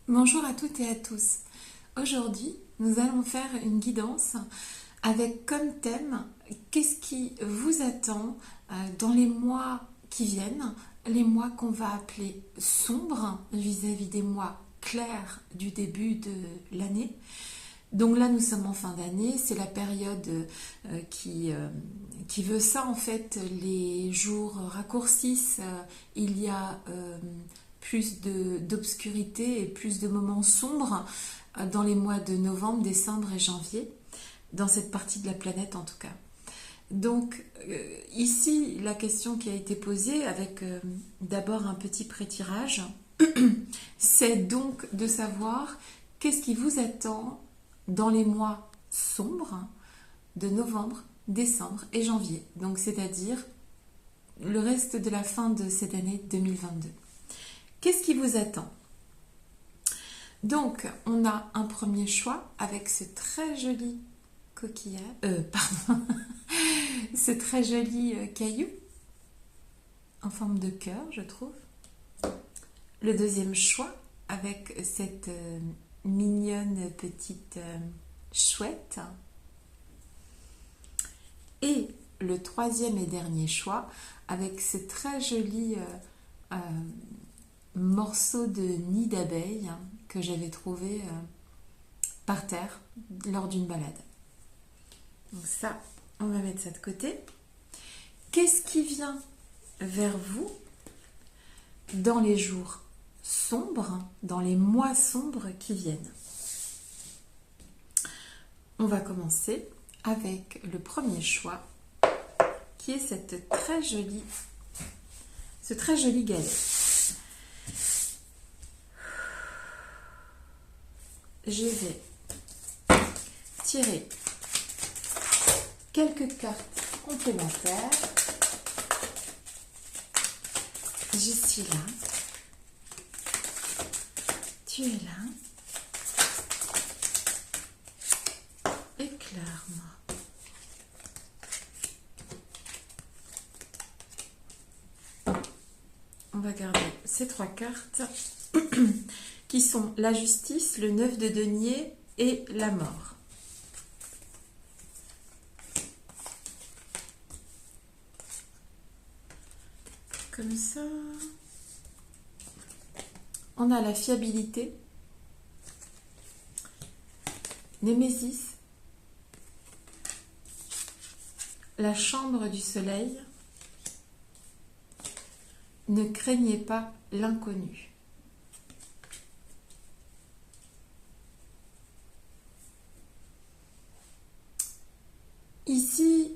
Bonjour à toutes et à tous. Aujourd'hui, nous allons faire une guidance avec comme thème qu'est-ce qui vous attend dans les mois qui viennent, les mois qu'on va appeler sombres vis-à-vis des mois clairs du début de l'année. Donc là, nous sommes en fin d'année, c'est la période qui veut ça en fait. Les jours raccourcissent, il y a plus d'obscurité et plus de moments sombres dans les mois de novembre, décembre et janvier, dans cette partie de la planète en tout cas. Donc ici, la question qui a été posée avec d'abord un petit pré-tirage, c'est donc de savoir qu'est-ce qui vous attend dans les mois sombres de novembre, décembre et janvier. Donc c'est-à-dire le reste de la fin de cette année 2022. Qu'est-ce qui vous attend? Donc on a un premier choix avec ce très joli coquillage, ce très joli caillou en forme de cœur, je trouve. Le deuxième choix avec cette mignonne petite chouette. Et le troisième et dernier choix avec ce très joli morceau de nid d'abeille que j'avais trouvé par terre lors d'une balade. Donc ça, on va mettre ça de côté. Qu'est-ce qui vient vers vous dans les jours sombres, dans les mois sombres qui viennent? On va commencer avec le premier choix qui est ce très joli galet. Je vais tirer quelques cartes complémentaires. Je suis là. Tu es là. Éclaire-moi. On va garder ces trois cartes qui sont la justice, le 9 de denier et la mort. Comme ça. On a la fiabilité, Némésis, la chambre du soleil, ne craignez pas l'inconnu. Ici,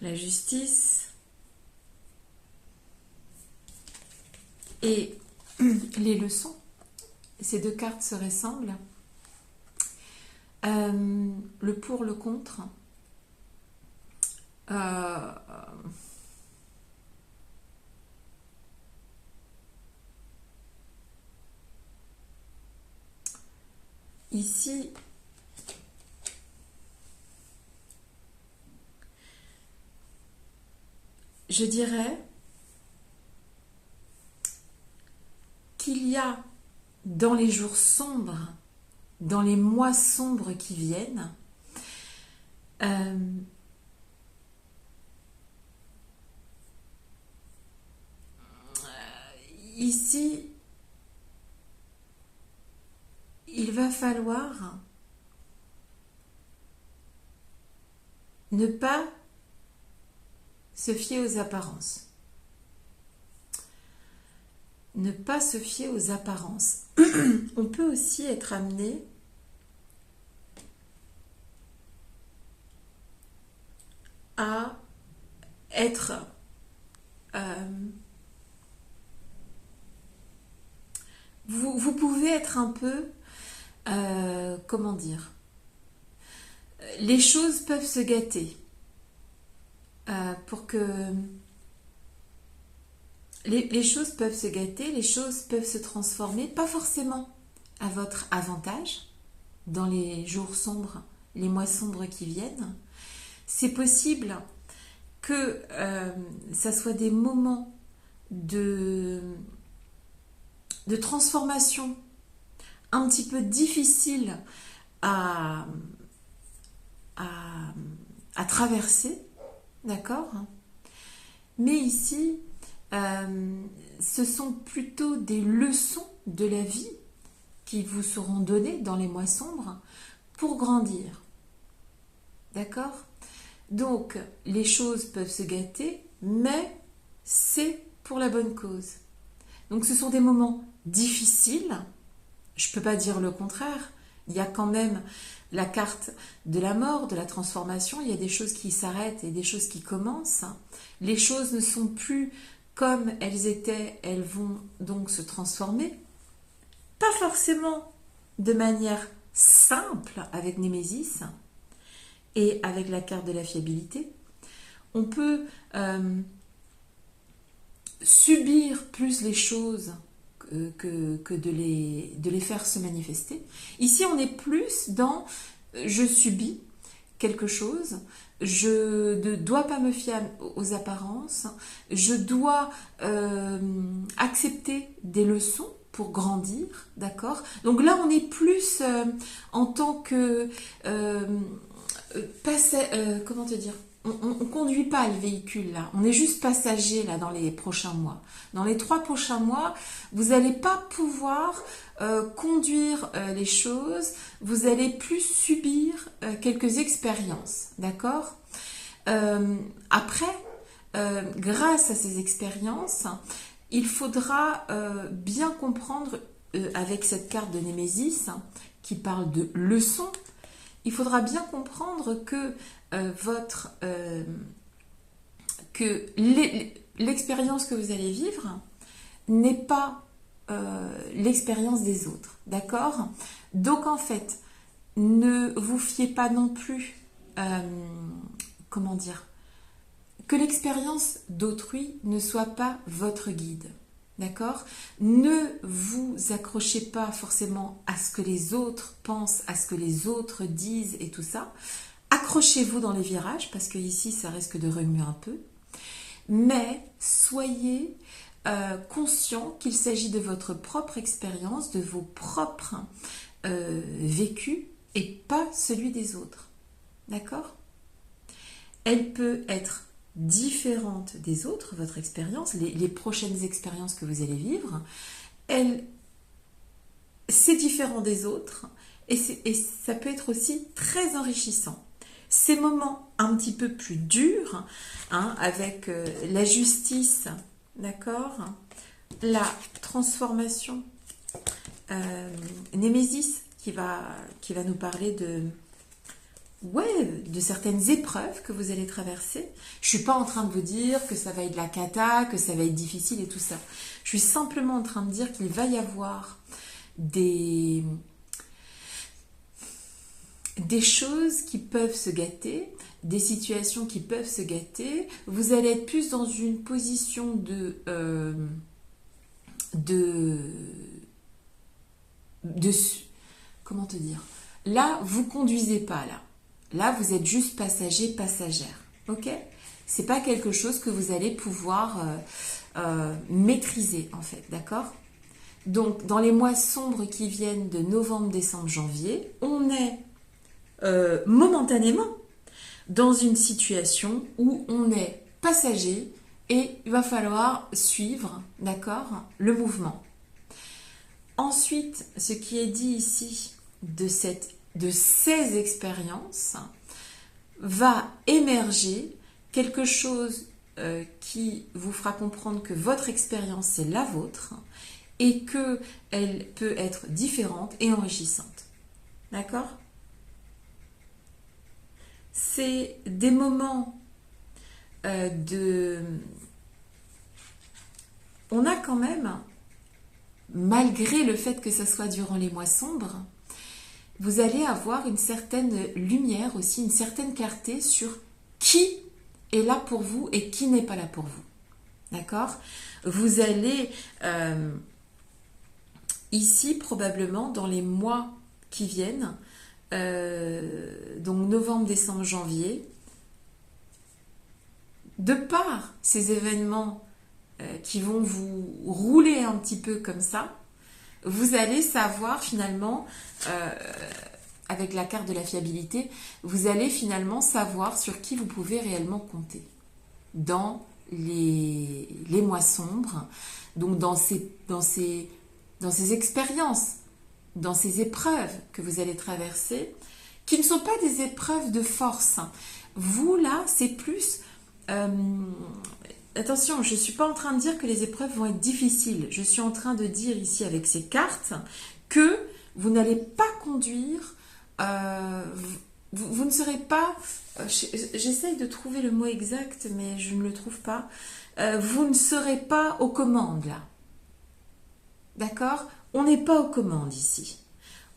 la justice et les leçons. Ces deux cartes se ressemblent. Le pour, le contre. Ici, je dirais qu'il y a dans les jours sombres, dans les mois sombres qui viennent, ici, il va falloir ne pas se fier aux apparences. Ne pas se fier aux apparences. On peut aussi être amené à être vous pouvez être un peu comment dire, les choses peuvent se gâter pour que les choses peuvent se gâter, les choses peuvent se transformer, pas forcément à votre avantage dans les jours sombres, les mois sombres qui viennent, c'est possible que ça soit des moments de transformation un petit peu difficiles à, à, à traverser, d'accord? Mais ici, ce sont plutôt des leçons de la vie qui vous seront données dans les mois sombres pour grandir, d'accord? Donc, les choses peuvent se gâter, mais c'est pour la bonne cause. Donc, ce sont des moments difficiles, je ne peux pas dire le contraire, il y a quand même la carte de la mort, de la transformation, il y a des choses qui s'arrêtent et des choses qui commencent. Les choses ne sont plus comme elles étaient, elles vont donc se transformer. Pas forcément de manière simple avec Némésis et avec la carte de la fiabilité. On peut subir plus les choses que de les faire se manifester. Ici, on est plus dans je subis quelque chose, je ne dois pas me fier aux apparences, je dois accepter des leçons pour grandir, d'accord? Donc là, on est plus en tant que comment te dire? On conduit pas le véhicule là, on est juste passager là dans les prochains mois. Dans les 3 prochains mois, vous n'allez pas pouvoir conduire les choses, vous allez plus subir quelques expériences, d'accord? Après, grâce à ces expériences, il faudra bien comprendre avec cette carte de Némésis qui parle de leçons, il faudra bien comprendre que l'expérience que vous allez vivre n'est pas l'expérience des autres, d'accord? Donc en fait, ne vous fiez pas non plus, comment dire, que l'expérience d'autrui ne soit pas votre guide. D'accord? Ne vous accrochez pas forcément à ce que les autres pensent, à ce que les autres disent et tout ça. Accrochez-vous dans les virages parce que ici ça risque de remuer un peu. Mais soyez conscient qu'il s'agit de votre propre expérience, de vos propres vécus et pas celui des autres. D'accord? Elle peut être différente des autres, votre expérience, les prochaines expériences que vous allez vivre, c'est différent des autres et ça peut être aussi très enrichissant. Ces moments un petit peu plus durs, hein, avec la justice, d'accord, la transformation, Némésis qui va nous parler de certaines épreuves que vous allez traverser. Je suis pas en train de vous dire que ça va être de la cata, que ça va être difficile et tout ça. Je suis simplement en train de dire qu'il va y avoir des choses qui peuvent se gâter, des situations qui peuvent se gâter. Vous allez être plus dans une position de comment te dire? Là, vous conduisez pas là. Là, vous êtes juste passager, passagère. Ok? C'est pas quelque chose que vous allez pouvoir maîtriser, en fait. D'accord? Donc, dans les mois sombres qui viennent de novembre, décembre, janvier, on est momentanément dans une situation où on est passager et il va falloir suivre, d'accord, le mouvement. Ensuite, ce qui est dit ici de ces expériences va émerger quelque chose qui vous fera comprendre que votre expérience c'est la vôtre et qu'elle peut être différente et enrichissante. D'accord? C'est des moments on a quand même, malgré le fait que ce soit durant les mois sombres, vous allez avoir une certaine lumière aussi, une certaine clarté sur qui est là pour vous et qui n'est pas là pour vous. D'accord? Vous allez ici probablement dans les mois qui viennent, donc novembre, décembre, janvier, de par ces événements qui vont vous rouler un petit peu comme ça, vous allez savoir finalement, avec la carte de la fiabilité, vous allez finalement savoir sur qui vous pouvez réellement compter dans les mois sombres, donc dans ces expériences, dans ces épreuves que vous allez traverser, qui ne sont pas des épreuves de force. Vous, là, c'est plus... attention, je ne suis pas en train de dire que les épreuves vont être difficiles. Je suis en train de dire ici avec ces cartes que vous n'allez pas conduire... vous ne serez pas... J'essaye de trouver le mot exact, mais je ne le trouve pas. Vous ne serez pas aux commandes, là. D'accord? On n'est pas aux commandes ici.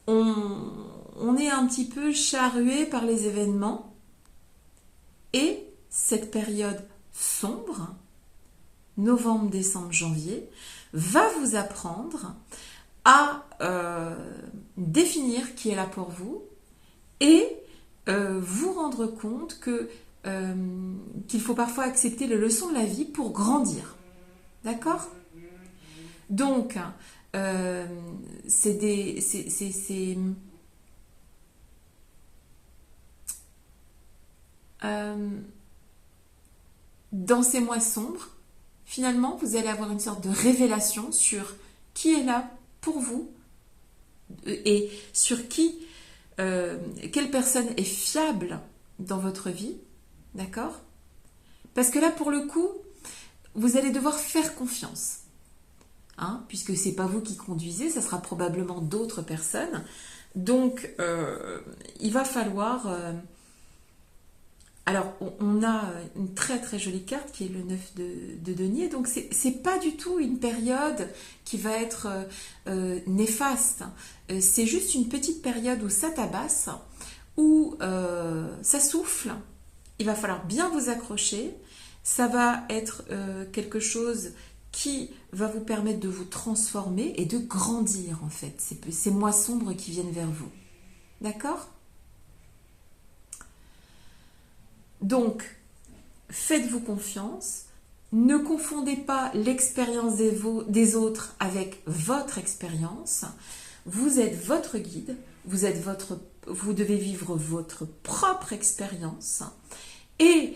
On est un petit peu charrué par les événements. Et cette période sombre, novembre, décembre, janvier, va vous apprendre à définir qui est là pour vous et vous rendre compte qu'il faut parfois accepter les leçons de la vie pour grandir. D'accord? Donc, dans ces mois sombres, finalement, vous allez avoir une sorte de révélation sur qui est là pour vous et sur quelle personne est fiable dans votre vie, d'accord? Parce que là, pour le coup, vous allez devoir faire confiance, hein, puisque c'est pas vous qui conduisez, ça sera probablement d'autres personnes. Donc, il va falloir... alors, on a une très très jolie carte qui est le 9 de denier, donc c'est pas du tout une période qui va être néfaste. C'est juste une petite période où ça tabasse, où ça souffle. Il va falloir bien vous accrocher. Ça va être quelque chose qui va vous permettre de vous transformer et de grandir en fait. C'est ces mois sombres qui viennent vers vous. D'accord ? Donc, faites-vous confiance, ne confondez pas l'expérience des autres avec votre expérience. Vous êtes votre guide, vous devez vivre votre propre expérience et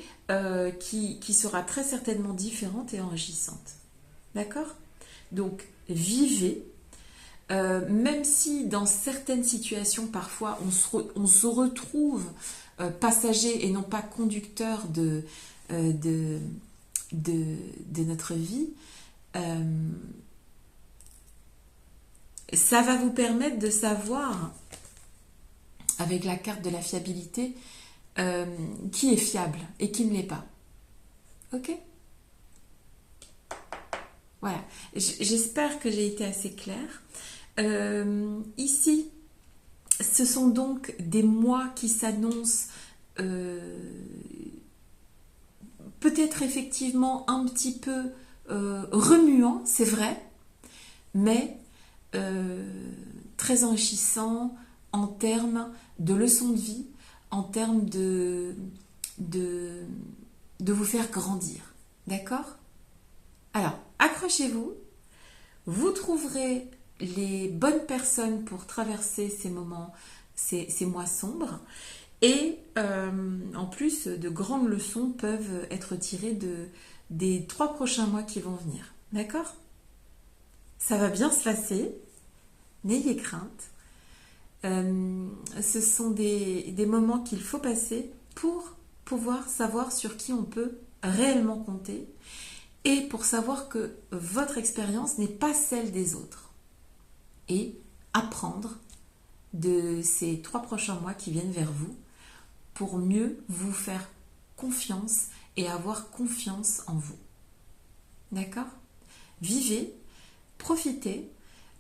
qui sera très certainement différente et enrichissante. D'accord? Donc, vivez. Même si dans certaines situations, parfois, on se retrouve passager et non pas conducteur de notre vie, ça va vous permettre de savoir, avec la carte de la fiabilité, qui est fiable et qui ne l'est pas. Ok ? Voilà. J'espère que j'ai été assez claire. Ici, ce sont donc des mois qui s'annoncent peut-être effectivement un petit peu remuants, c'est vrai, mais très enrichissants en termes de leçons de vie, en termes de vous faire grandir. D'accord ? Alors, accrochez-vous, vous trouverez les bonnes personnes pour traverser ces moments, ces mois sombres. Et en plus, de grandes leçons peuvent être tirées des 3 prochains mois qui vont venir. D'accord ? Ça va bien se passer. N'ayez crainte. Ce sont des moments qu'il faut passer pour pouvoir savoir sur qui on peut réellement compter et pour savoir que votre expérience n'est pas celle des autres. Et apprendre de ces 3 prochains mois qui viennent vers vous pour mieux vous faire confiance et avoir confiance en vous. D'accord ? Vivez, profitez,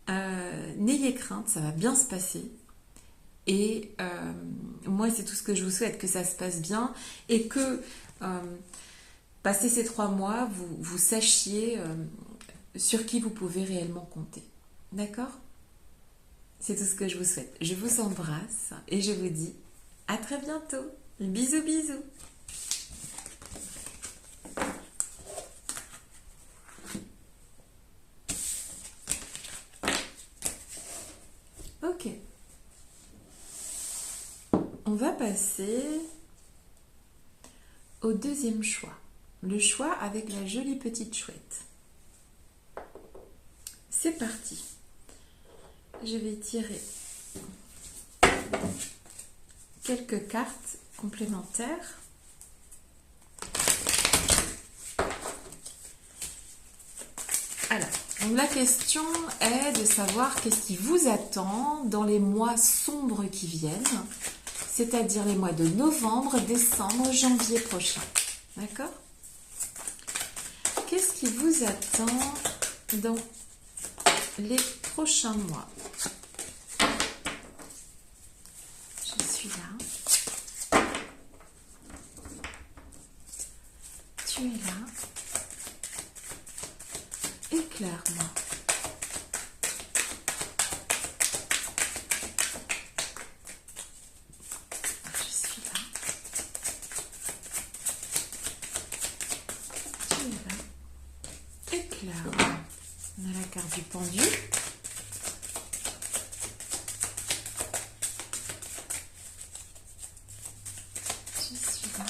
n'ayez crainte, ça va bien se passer. Et moi, c'est tout ce que je vous souhaite, que ça se passe bien et que, passé ces 3 mois, vous sachiez sur qui vous pouvez réellement compter. D'accord ? C'est tout ce que je vous souhaite. Je vous embrasse et je vous dis à très bientôt. Bisous, bisous. passer au deuxième choix. Le choix avec la jolie petite chouette. C'est parti. Je vais tirer quelques cartes complémentaires. Alors, donc la question est de savoir qu'est-ce qui vous attend dans les mois sombres qui viennent, c'est-à-dire les mois de novembre, décembre, janvier prochain. D'accord? Qu'est-ce qui vous attend dans les prochains mois? Je suis là. Tu es là. Éclaire-moi. Je suis là. Tu es là. Éclaire-moi. On a la carte du pendu. Je suis là.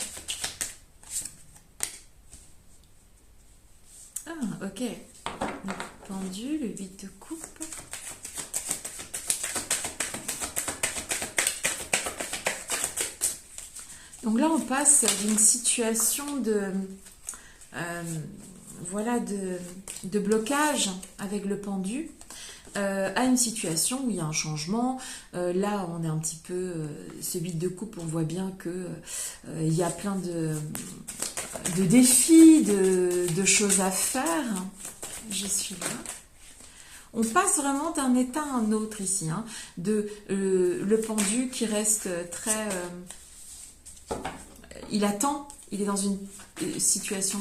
Ah, ok. Le pendu, le 8 de coupe. Donc là, on passe d'une situation voilà, de blocage avec le pendu à une situation où il y a un changement. Là, on est un petit peu... ce 8 de coupe, on voit bien que il y a plein de défis, de choses à faire. Je suis là. On passe vraiment d'un état à un autre ici, hein, le pendu qui reste très... il attend, il est dans une situation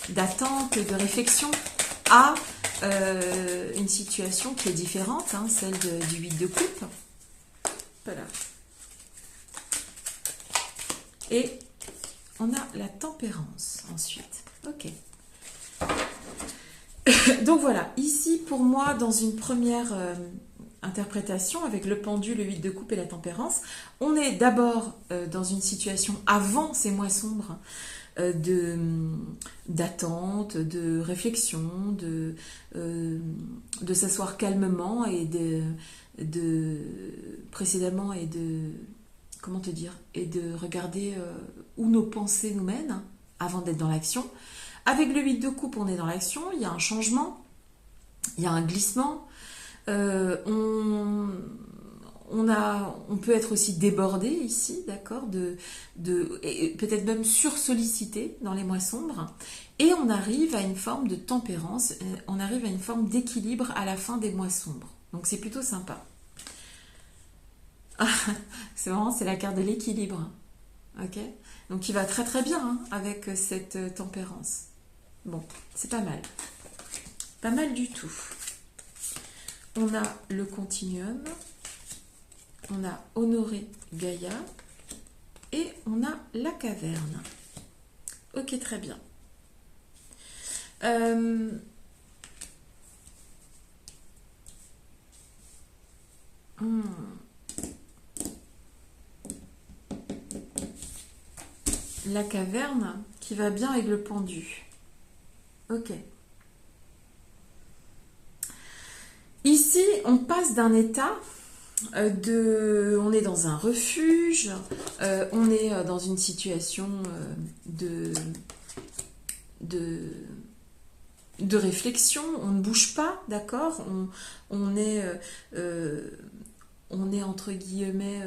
d'attente, de réflexion, à une situation qui est différente, hein, celle du 8 de coupe. Voilà. Et on a la tempérance ensuite. Ok. Donc voilà, ici pour moi, dans une première interprétation avec le pendu, le 8 de coupe et la tempérance, on est d'abord dans une situation avant ces mois sombres d'attente, de réflexion, de s'asseoir calmement et précédemment et comment te dire, et de regarder où nos pensées nous mènent avant d'être dans l'action. Avec le 8 de coupe, on est dans l'action, il y a un changement, il y a un glissement, on peut être aussi débordé ici, d'accord, peut-être même sursollicité dans les mois sombres, et on arrive à une forme de tempérance, on arrive à une forme d'équilibre à la fin des mois sombres. Donc c'est plutôt sympa. C'est marrant, c'est la carte de l'équilibre. Ok, donc il va très très bien hein, avec cette tempérance. Bon, c'est pas mal. Pas mal du tout. On a le continuum. On a honoré Gaïa. Et on a la caverne. Ok, très bien. La caverne qui va bien avec le pendu. Ok. Ici, on passe d'un état on est dans un refuge, on est dans une situation de réflexion, on ne bouge pas, d'accord, on est entre guillemets,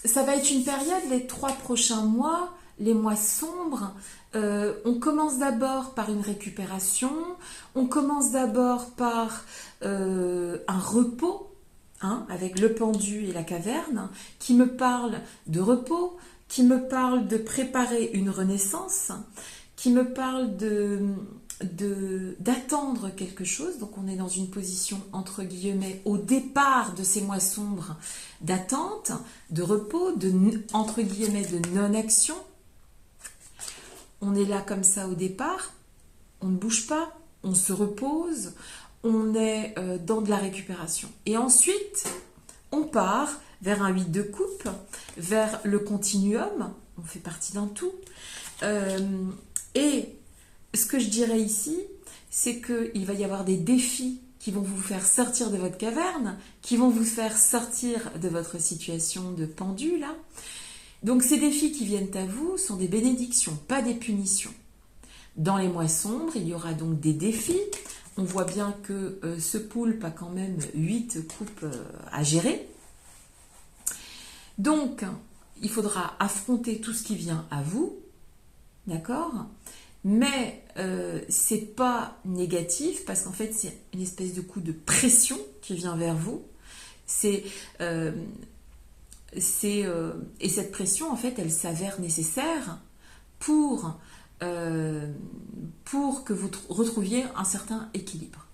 ça va être une période, les 3 prochains mois, les mois sombres. On commence d'abord par une récupération, on commence d'abord par un repos, hein, avec le pendu et la caverne, qui me parle de repos, qui me parle de préparer une renaissance, qui me parle d'attendre quelque chose. Donc on est dans une position entre guillemets au départ de ces mois sombres d'attente, de repos, entre guillemets de non-action. On est là comme ça au départ, on ne bouge pas, on se repose, on est dans de la récupération. Et ensuite, on part vers un 8 de coupe, vers le continuum, on fait partie d'un tout. Et ce que je dirais ici, c'est qu'il va y avoir des défis qui vont vous faire sortir de votre caverne, qui vont vous faire sortir de votre situation de pendu, là. Donc ces défis qui viennent à vous sont des bénédictions, pas des punitions. Dans les mois sombres, il y aura donc des défis. On voit bien que ce poulpe a quand même 8 coupes à gérer. Donc, il faudra affronter tout ce qui vient à vous, d'accord ? Mais c'est pas négatif parce qu'en fait c'est une espèce de coup de pression qui vient vers vous. Et cette pression en fait elle s'avère nécessaire pour que vous retrouviez un certain équilibre.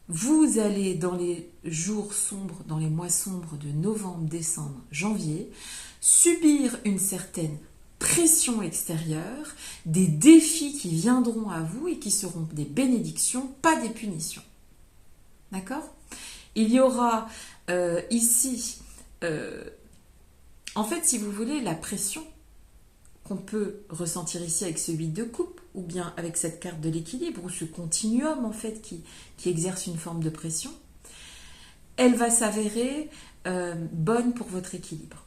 Vous allez dans les jours sombres, dans les mois sombres de novembre, décembre, janvier, subir une certaine pression extérieure, des défis qui viendront à vous et qui seront des bénédictions, pas des punitions. D'accord ? Il y aura ici, en fait, si vous voulez, la pression qu'on peut ressentir ici avec ce 8 de coupe, ou bien avec cette carte de l'équilibre, ou ce continuum, en fait, qui exerce une forme de pression, elle va s'avérer bonne pour votre équilibre.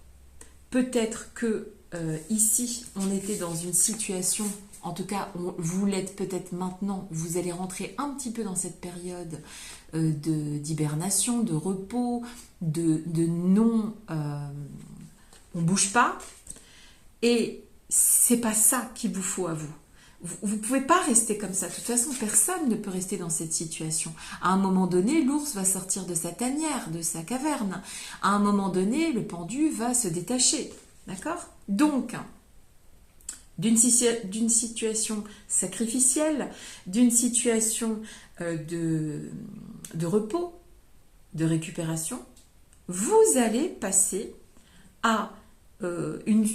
Peut-être que ici, on était dans une situation, en tout cas, vous l'êtes peut-être maintenant, vous allez rentrer un petit peu dans cette période d'hibernation, de repos, de non... on bouge pas. Et c'est pas ça qu'il vous faut à vous. Vous ne pouvez pas rester comme ça. De toute façon, personne ne peut rester dans cette situation. À un moment donné, l'ours va sortir de sa tanière, de sa caverne. À un moment donné, le pendu va se détacher. D'accord ? Donc, d'une situation sacrificielle, d'une situation de repos, de récupération, vous allez passer à,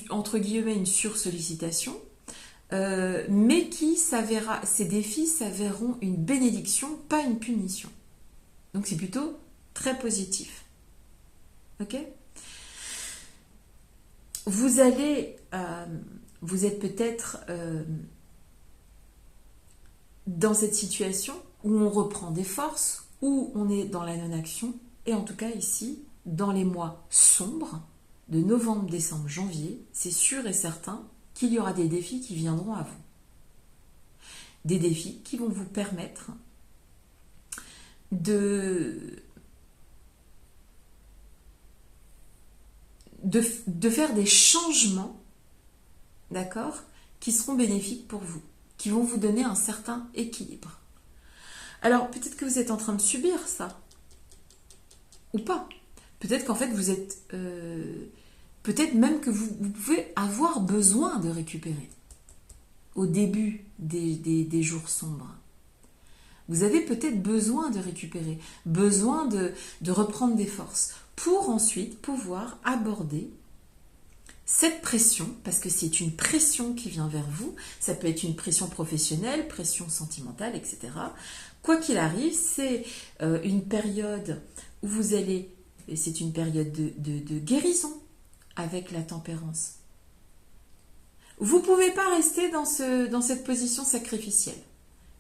entre guillemets, une sursollicitation, mais ces défis s'avéreront une bénédiction, pas une punition. Donc c'est plutôt très positif. Ok ? Vous êtes peut-être dans cette situation où on reprend des forces, où on est dans la non-action, et en tout cas ici, dans les mois sombres, de novembre, décembre, janvier, c'est sûr et certain qu'il y aura des défis qui viendront à vous. Des défis qui vont vous permettre de faire des changements, d'accord, qui seront bénéfiques pour vous, qui vont vous donner un certain équilibre. Alors, peut-être que vous êtes en train de subir ça, ou pas. Peut-être qu'en fait, vous êtes... peut-être même que vous pouvez avoir besoin de récupérer au début des jours sombres. Vous avez peut-être besoin de récupérer, besoin de reprendre des forces pour ensuite pouvoir aborder cette pression, parce que c'est une pression qui vient vers vous, ça peut être une pression professionnelle, pression sentimentale, etc. Quoi qu'il arrive, c'est une période où vous allez, et c'est une période de guérison avec la tempérance. Vous ne pouvez pas rester dans cette position sacrificielle.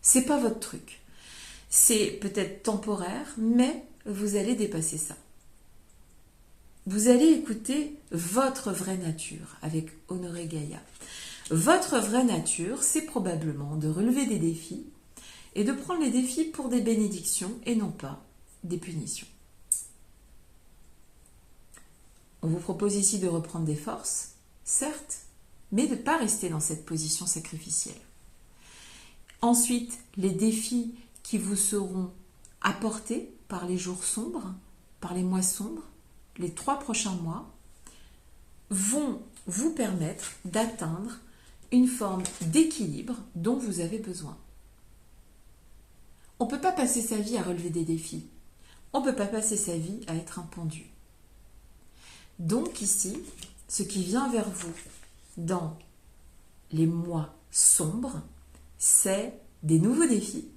C'est pas votre truc. C'est peut-être temporaire, mais vous allez dépasser ça. Vous allez écouter votre vraie nature avec Honoré Gaïa. Votre vraie nature, c'est probablement de relever des défis et de prendre les défis pour des bénédictions et non pas des punitions. On vous propose ici de reprendre des forces, certes, mais de ne pas rester dans cette position sacrificielle. Ensuite, les défis qui vous seront apportés par les jours sombres, par les mois sombres, les 3 prochains mois, vont vous permettre d'atteindre une forme d'équilibre dont vous avez besoin. On ne peut pas passer sa vie à relever des défis. On ne peut pas passer sa vie à être un pendu. Donc ici, ce qui vient vers vous dans les mois sombres, c'est des nouveaux défis,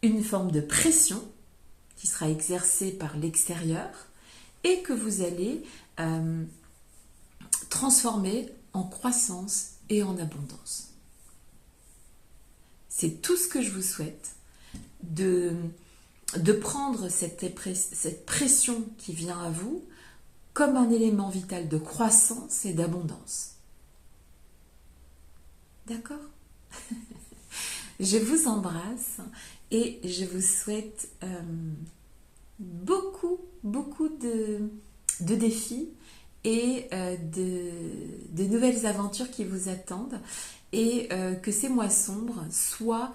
une forme de pression qui sera exercée par l'extérieur et que vous allez transformer en croissance et en abondance. C'est tout ce que je vous souhaite, de prendre cette pression qui vient à vous comme un élément vital de croissance et d'abondance. D'accord? Je vous embrasse et je vous souhaite beaucoup de défis et de nouvelles aventures qui vous attendent et que ces mois sombres soient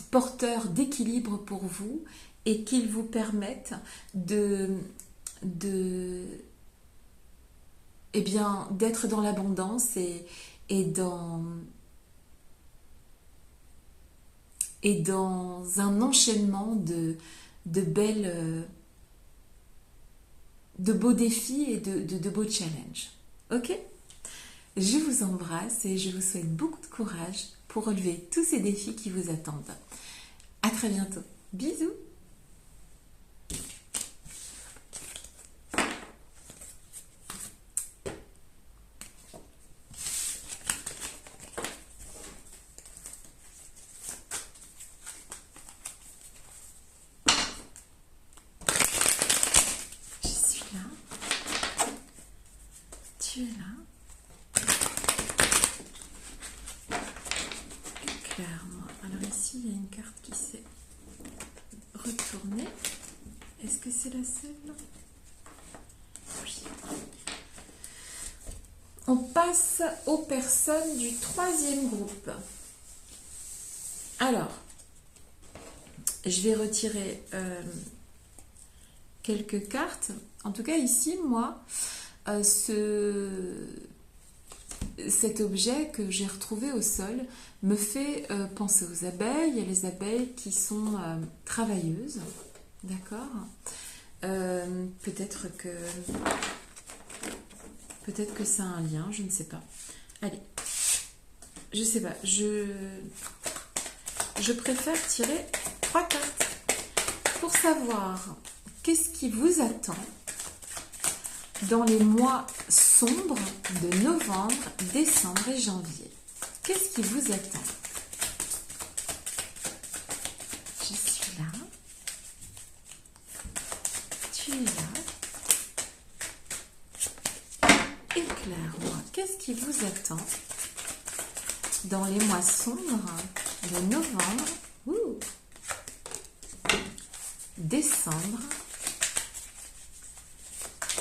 porteurs d'équilibre pour vous et qu'ils vous permettent d'être dans l'abondance et dans un enchaînement de beaux défis et de beaux challenges. Ok? Je vous embrasse et je vous souhaite beaucoup de courage pour relever tous ces défis qui vous attendent. À très bientôt. Bisous! Tu es là. Éclaire-moi. Alors ici, il y a une carte qui s'est retournée. Est-ce que c'est la seule? Oui. On passe aux personnes du troisième groupe. Alors, je vais retirer quelques cartes. En tout cas, ici, moi, cet objet que j'ai retrouvé au sol me fait penser aux abeilles. Il y a les abeilles qui sont travailleuses, d'accord. Peut-être que ça a un lien, je ne sais pas. Allez, je sais pas, je préfère tirer 3 cartes pour savoir qu'est-ce qui vous attend dans les mois sombres de novembre, décembre et janvier. Qu'est-ce qui vous attend? Je suis là. Tu es là. Éclaire-moi. Qu'est-ce qui vous attend dans les mois sombres de novembre, décembre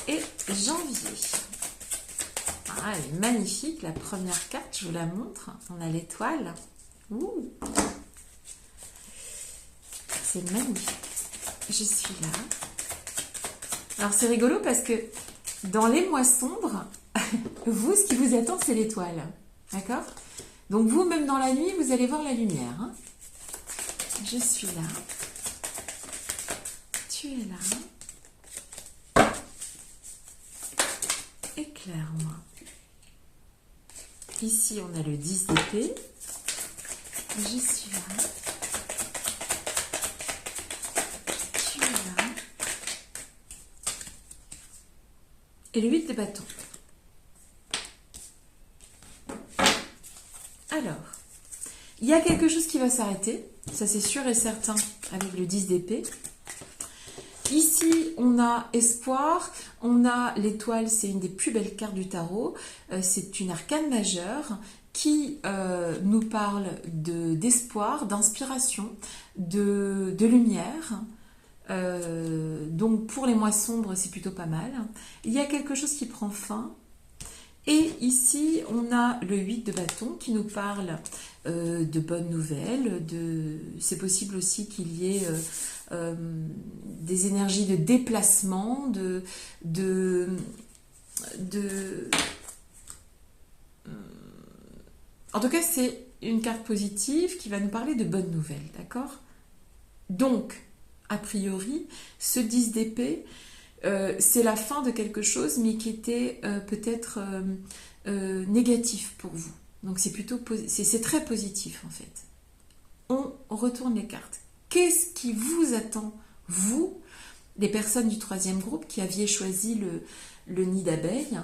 et janvier? Ah, elle est magnifique, la première carte, je vous la montre. On a l'étoile. C'est magnifique. Je suis là. Alors c'est rigolo parce que dans les mois sombres, vous, ce qui vous attend, c'est l'étoile. D'accord? Donc vous, même dans la nuit, vous allez voir la lumière. Hein? Je suis là. Tu es là. Éclaire-moi. Ici, on a le 10 d'épée. Je suis là. Tu es là. Et le 8 de bâton. Alors, il y a quelque chose qui va s'arrêter. Ça, c'est sûr et certain avec le 10 d'épée. Ici, on a espoir, on a l'étoile, c'est une des plus belles cartes du tarot. C'est une arcane majeure qui nous parle d'espoir, d'inspiration, de lumière. Donc pour les mois sombres, c'est plutôt pas mal. Il y a quelque chose qui prend fin. Et ici, on a le 8 de bâton qui nous parle de bonnes nouvelles. C'est possible aussi qu'il y ait des énergies de déplacement, En tout cas, c'est une carte positive qui va nous parler de bonnes nouvelles, d'accord? Donc, a priori, ce 10 d'épée, c'est la fin de quelque chose, mais qui était peut-être négatif pour vous. Donc c'est plutôt c'est très positif en fait. on retourne les cartes. Qu'est-ce qui vous attend, vous, les personnes du troisième groupe qui aviez choisi le nid d'abeilles,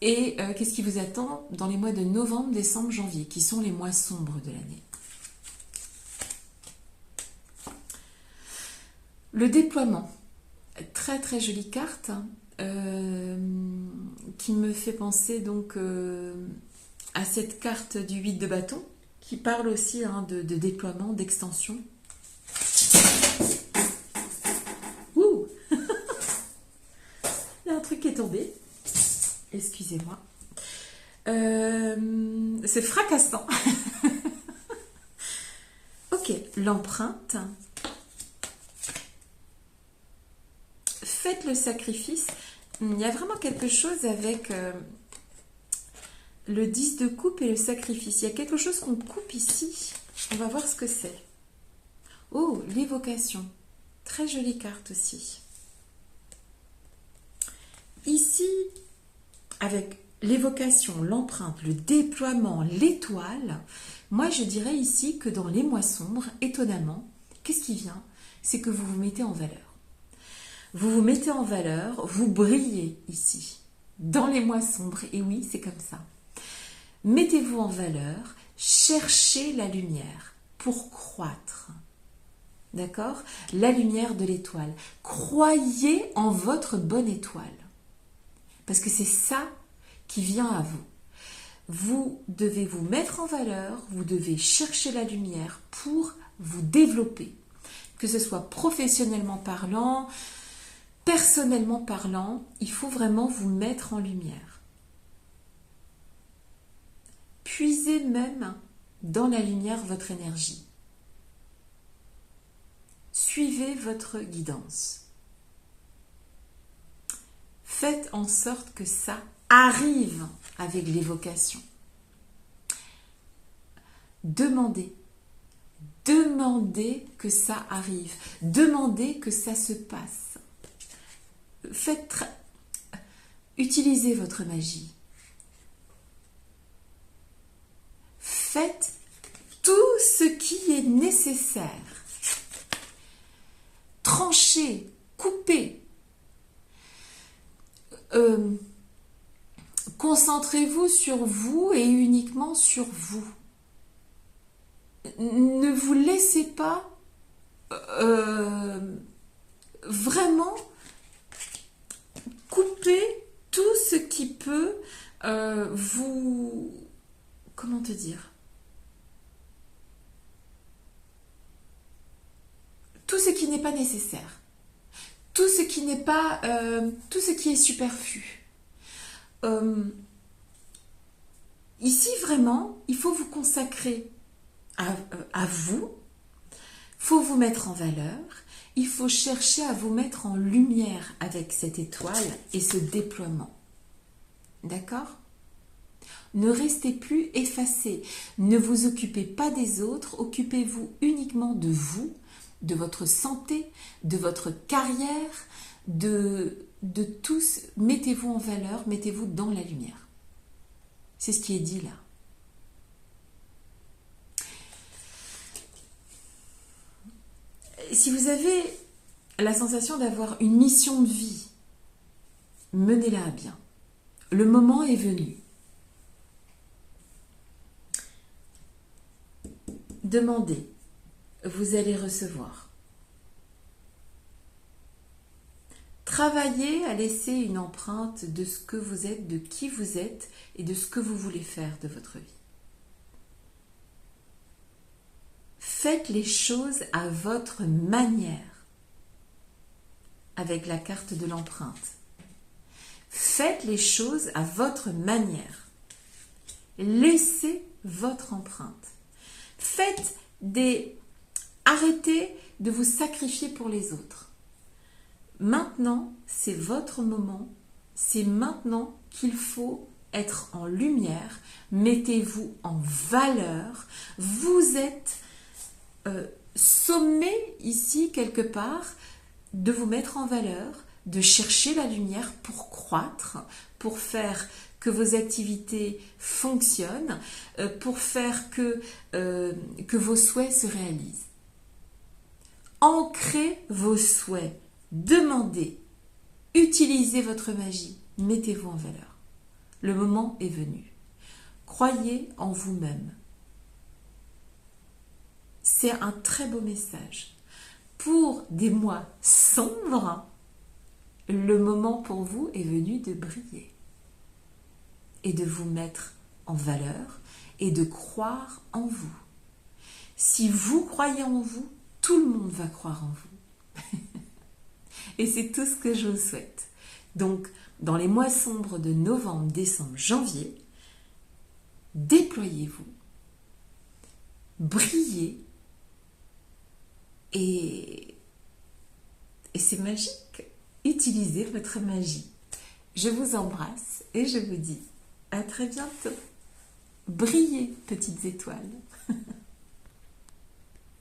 et qu'est-ce qui vous attend dans les mois de novembre, décembre, janvier, qui sont les mois sombres de l'année? Le déploiement, très très jolie carte, qui me fait penser donc à cette carte du 8 de bâton, qui parle aussi de déploiement, d'extension. Ouh. Il y a un truc qui est tombé. Excusez-moi. C'est fracassant. Ok, l'empreinte. Faites le sacrifice. Il y a vraiment quelque chose avec le 10 de coupe et le sacrifice. Il y a quelque chose qu'on coupe ici. On va voir ce que c'est. Oh, l'évocation. Très jolie carte aussi. Ici, avec l'évocation, l'empreinte, le déploiement, l'étoile, moi je dirais ici que dans les mois sombres, étonnamment, qu'est-ce qui vient? C'est que vous vous mettez en valeur. Vous vous mettez en valeur, vous brillez ici, dans les mois sombres, et oui, c'est comme ça. Mettez-vous en valeur, cherchez la lumière pour croître. D'accord? La lumière de l'étoile. Croyez en votre bonne étoile. Parce que c'est ça qui vient à vous. Vous devez vous mettre en valeur, vous devez chercher la lumière pour vous développer. Que ce soit professionnellement parlant, personnellement parlant, il faut vraiment vous mettre en lumière. Puisez même dans la lumière votre énergie. Suivez votre guidance. Faites en sorte que ça arrive avec l'évocation. Demandez. Demandez que ça arrive. Demandez que ça se passe. Utilisez votre magie. Faites tout ce qui est nécessaire. Tranchez, coupez. Concentrez-vous sur vous et uniquement sur vous. Ne vous laissez pas vraiment couper tout ce qui peut vous... Comment te dire? Tout ce qui n'est pas nécessaire. Tout ce qui n'est pas... tout ce qui est superflu. Ici, vraiment, il faut vous consacrer à vous. Il faut vous mettre en valeur. Il faut chercher à vous mettre en lumière avec cette étoile et ce déploiement. D'accord? Ne restez plus effacés. Ne vous occupez pas des autres. Occupez-vous uniquement de vous, de votre santé, de votre carrière, de tous. Mettez-vous en valeur, mettez-vous dans la lumière. C'est ce qui est dit là. Si vous avez la sensation d'avoir une mission de vie, menez-la à bien. Le moment est venu. Demandez, vous allez recevoir. Travaillez à laisser une empreinte de ce que vous êtes, de qui vous êtes et de ce que vous voulez faire de votre vie. Faites les choses à votre manière, avec la carte de l'empreinte. Faites les choses à votre manière. Laissez votre empreinte. Arrêtez de vous sacrifier pour les autres. Maintenant, c'est votre moment. C'est maintenant qu'il faut être en lumière. Mettez-vous en valeur. Vous êtes sommé ici, quelque part, de vous mettre en valeur, de chercher la lumière pour croître, pour faire que vos activités fonctionnent, pour faire que vos souhaits se réalisent. Ancrez vos souhaits, demandez, utilisez votre magie, mettez-vous en valeur. Le moment est venu. Croyez en vous-même. C'est un très beau message. Pour des mois sombres, le moment pour vous est venu de briller et de vous mettre en valeur et de croire en vous. Si vous croyez en vous, tout le monde va croire en vous. Et c'est tout ce que je vous souhaite. Donc, dans les mois sombres de novembre, décembre, janvier, déployez-vous, brillez, et c'est magique. Utilisez votre magie. Je vous embrasse et je vous dis à très bientôt. Brillez, petites étoiles.